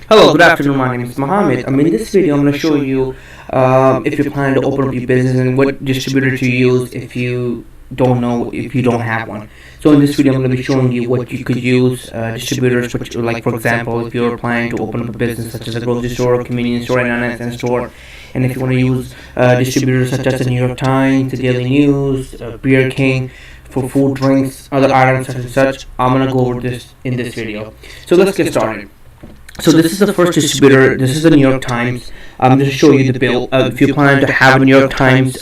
Hello, good afternoon. My name is Mohammed. In this video, I'm going to show you if you're planning to open up your business and what distributor to use if you don't have one. So in this video, I'm going to be showing you what you could use distributors, which, like for example, if you're planning to open up a business such as a grocery store, convenience store, and an SNS store, and if you want to use distributors such as the New York Times, the Daily News, Beer King, for food, drinks, other items such and such, I'm going to go over this in this video. So let's get started. So this is the first distributor. This is the New York Times. I'm going to show you the bill. If you plan to have a New York Times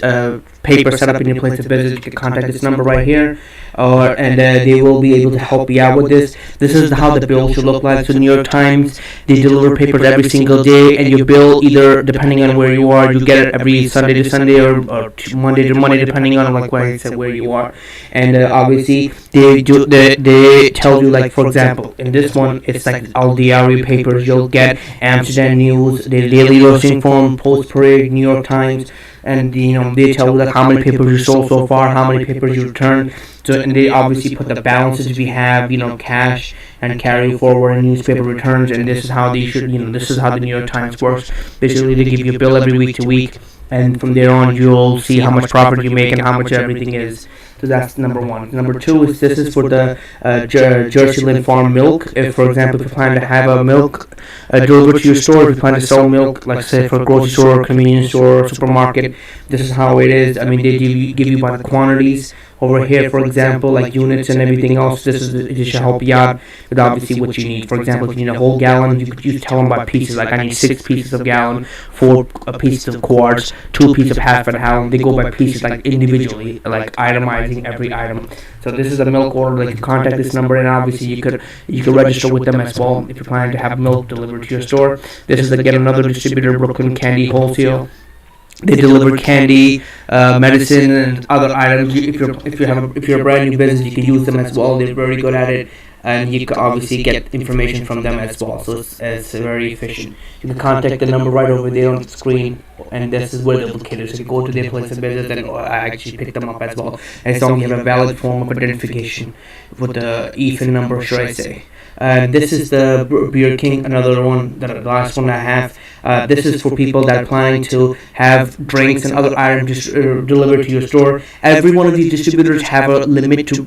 paper set up in your place of business, you can contact this number right here, and they will be able to help you out with this. This is how the bill should look like. So New York Times, they deliver papers every single day, and your bill, either depending on where you are, you get it every Sunday to Sunday or Monday to Monday, depending on like where I said where you are. And obviously they tell you, like for example, in this one it's like all diary papers. You'll get Amsterdam News, the Daily Roasting Form, Post Parade, New York Times, and they tell you like how many papers you sold so far, how many papers you returned. So, and they obviously put the balances we have, cash and carry forward and newspaper returns. And this is how they should, this is how the New York Times works. Basically, they give you a bill every week to week, and from there on, you'll see how much profit you make and how much everything is. So that's number one. Number two is this is for the Jersey Lynn Farm milk. If, for example, if you plan to have a milk delivered to your store, if you plan to sell milk, like say for a grocery store, convenience store, supermarket, this is how it is. They give you by the quantities. Over here, for example, like units and everything else, this should help you out with obviously what you need. For example, if you need a whole gallon, you could tell them by pieces. Like I need 6 pieces of gallon, 4 pieces of quarts, 2 pieces of half a gallon. They go by pieces, like individually, like itemizing every item. So this is a milk order. Like you contact this number, and obviously you could register with them as well if you're planning to have milk delivered to your store. This is again another distributor, Brooklyn Candy Wholesale. They deliver candy, medicine, and other items. If you're a brand new business, you can use them as well. They're very good at it, and you can obviously get information from them as well. So it's very efficient. You can contact the number right over there on the screen, and this is where they're located. So you go to their place of business and actually pick them up as well. As long as you have a valid form of identification with the EFIN number, should I say. This is the Beer King, another one, the last one I have. This is for people that are planning to have drinks and other items delivered to your store. Every one of these distributors have a limit to,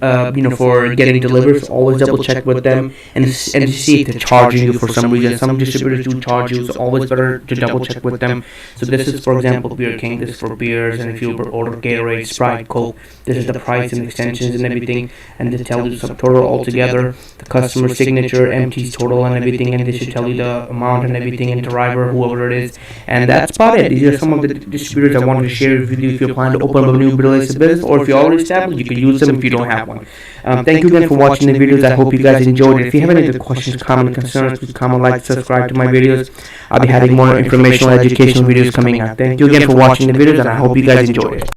for getting delivered. So always double check with them and see if they're charging you for some reason. Some distributors do charge you, so always better to double check with them. So this is, for example, Beer King. This is for beers, and if you order Gatorade, Sprite, Coke, this is the price and extensions and everything, and they tell you the subtotal altogether, the customer signature, empties total and everything, and they should tell you the amount and everything, and driver, whoever it is. And that's about it. These are some of the distributors I wanted to share with you if you're planning to open up a new business, or if you're already established, you can use them if you don't have one. Thank you again for watching the videos. I hope you guys enjoyed it. If you have any other questions, comments, concerns, please comment, like, subscribe to my videos. I'll be having more informational, educational videos coming out. Thank you again for watching the videos, and I hope you guys enjoyed it.